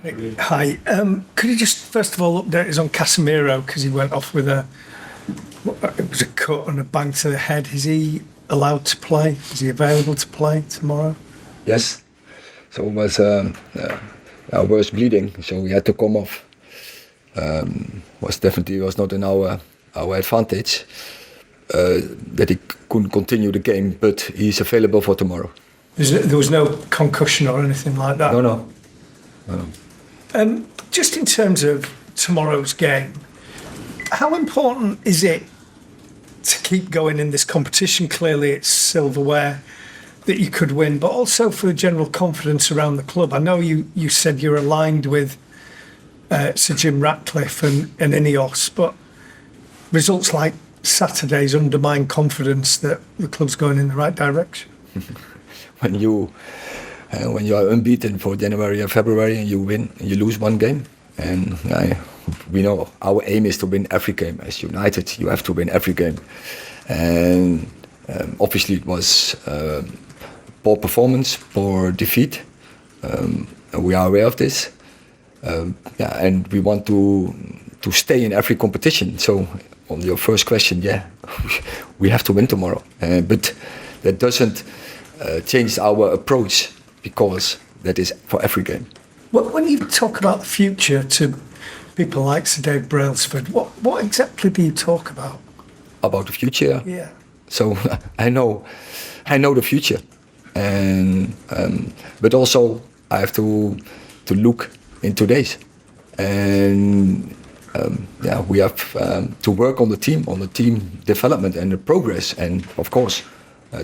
Hi. Could you just first of all update us on Casemiro, because he went off with it was a cut and a bang to the head. Is he allowed to play? Is he available to play tomorrow? Yes. So it was our worst bleeding, so we had to come off. Was not in our advantage that he couldn't continue the game, but he's available for tomorrow. There was no concussion or anything like that? No. Just in terms of tomorrow's game, how important is it to keep going in this competition? Clearly it's silverware that you could win, but also for the general confidence around the club. I know you said you're aligned with Sir Jim Ratcliffe and Ineos, but results like Saturday's undermine confidence that the club's going in the right direction. When you are unbeaten for January and February and you win and you lose one game, and we know our aim is to win every game. As United, you have to win every game, and obviously it was poor performance, poor defeat. We are aware of this, and we want to stay in every competition. So on your first question, we have to win tomorrow, but that doesn't change our approach, because that is for every game. When you talk about the future to people like Sir Dave Brailsford, what exactly do you talk about? About the future? Yeah. So I know the future, and but also I have to look in today's, and we have to work on the team development and the progress, and of course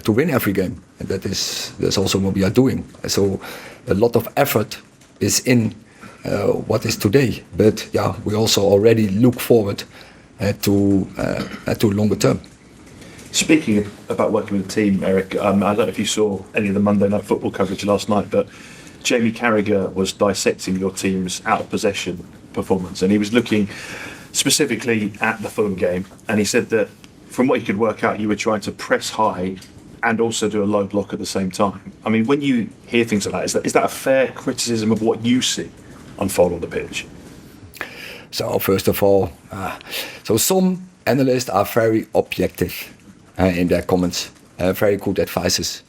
to win every game. And that's also what we are doing. So a lot of effort is in what is today, but we also already look forward to longer term. Speaking about working with the team, Erik, I don't know if you saw any of the Monday Night Football coverage last night, but Jamie Carragher was dissecting your team's out of possession performance, and he was looking specifically at the Fulham game, and he said that from what he could work out, you were trying to press high and also do a low block at the same time. I mean, when you hear things like that, is that a fair criticism of what you see unfold on the pitch? So first of all, so some analysts are very objective in their comments, very good advices.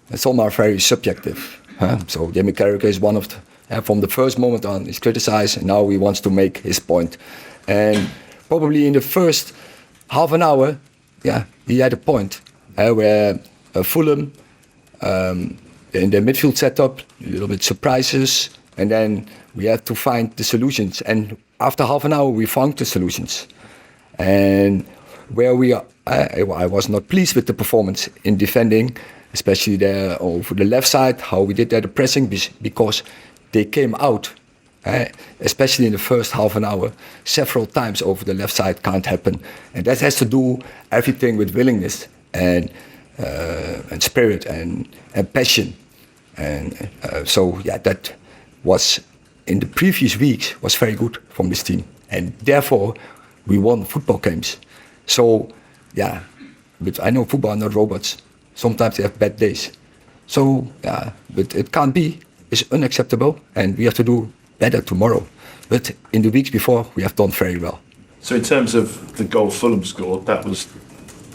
And some are very subjective. So Jamie Carragher is one of from the first moment on, he's criticized, and now he wants to make his point. And probably in the first half an hour, he had a point where Fulham in their midfield setup, a little bit surprises, and then we had to find the solutions. And after half an hour, we found the solutions. And where we are, I was not pleased with the performance in defending, especially there over the left side, how we did the pressing, because they came out, especially in the first half an hour, several times over the left side. Can't happen. And that has to do everything with willingness and spirit and passion. And that was in the previous weeks was very good from this team, and therefore we won football games. So but I know football are not robots. Sometimes they have bad days. So but it can't be. It's unacceptable, and we have to do better tomorrow. But in the weeks before, we have done very well. So in terms of the goal Fulham scored, that was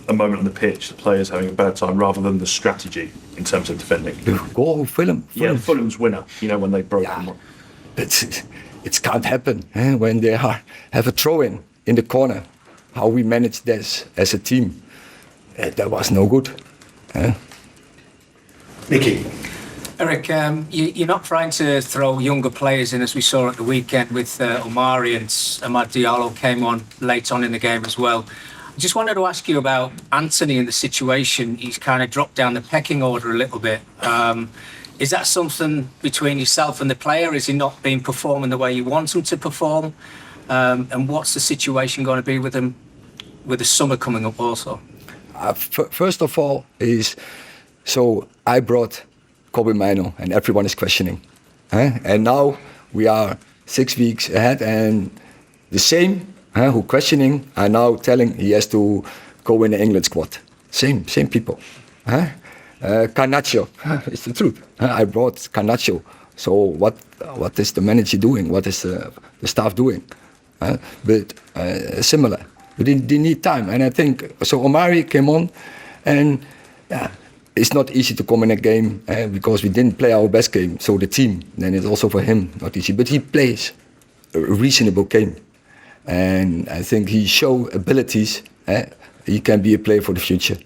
a moment on the pitch, the players having a bad time, rather than the strategy in terms of defending. The goal Fulham? Yeah, Fulham's winner, when they broke them. But it can't happen when they have a throw-in in the corner. How we managed this as a team, that was no good. Nicky. Erik, you're not trying to throw younger players in, as we saw at the weekend with Omari, and Amad Diallo came on late on in the game as well. I just wanted to ask you about Antony and the situation. He's kind of dropped down the pecking order a little bit. Is that something between yourself and the player? Is he not been performing the way you want him to perform? And what's the situation going to be with him with the summer coming up also? First of all, I brought Kobe Mino, and everyone is questioning. And now we are 6 weeks ahead, and the same who questioning are now telling he has to go in the England squad. Same people. Garnacho, it's the truth. I brought Garnacho So what is the manager doing? What is the staff doing? But similar. But they need time, and I think so. Omari came on, and it's not easy to come in a game because we didn't play our best game. So the team, then it's also for him not easy. But he plays a reasonable game, and I think he shows abilities. He can be a player for the future,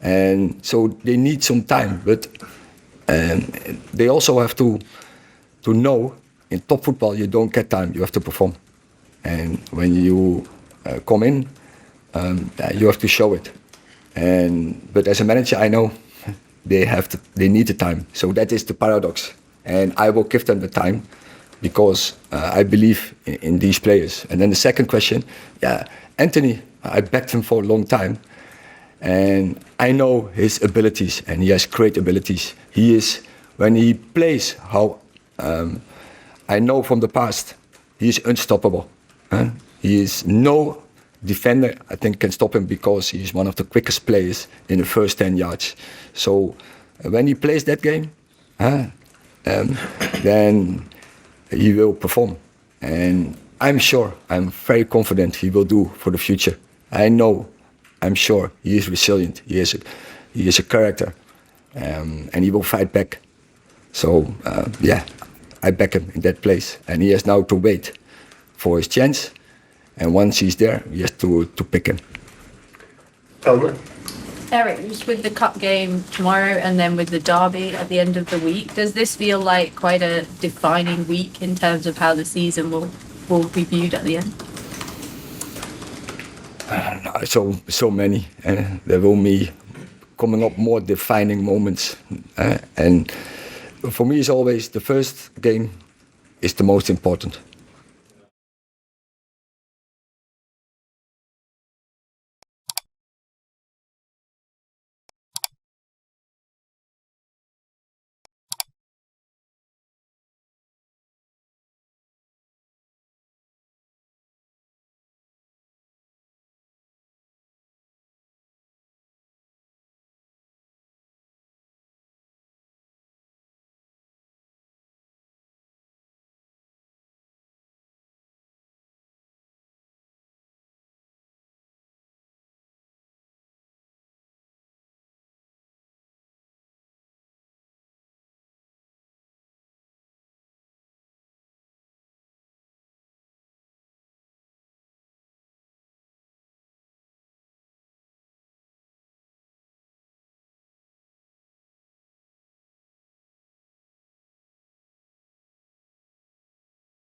and so they need some time. But they also have to know in top football you don't get time. You have to perform, and when you come in, you have to show it. But as a manager, I know they need the time. So that is the paradox, and I will give them the time because I believe in these players. And then the second question, Antony, I backed him for a long time, and I know his abilities, and he has great abilities. He is, when he plays, how I know from the past, he is unstoppable. He is no defender, I think, can stop him because he is one of the quickest players in the first 10 yards. So when he plays that game, then he will perform. And I'm very confident he will do for the future. I'm sure he is resilient. He is a character, and he will fight back. So I back him in that place, and he has now to wait for his chance. And once he's there, he has to pick him. Erik, just with the cup game tomorrow and then with the derby at the end of the week, does this feel like quite a defining week in terms of how the season will be viewed at the end? So many. There will be coming up more defining moments. And for me, it's always the first game is the most important.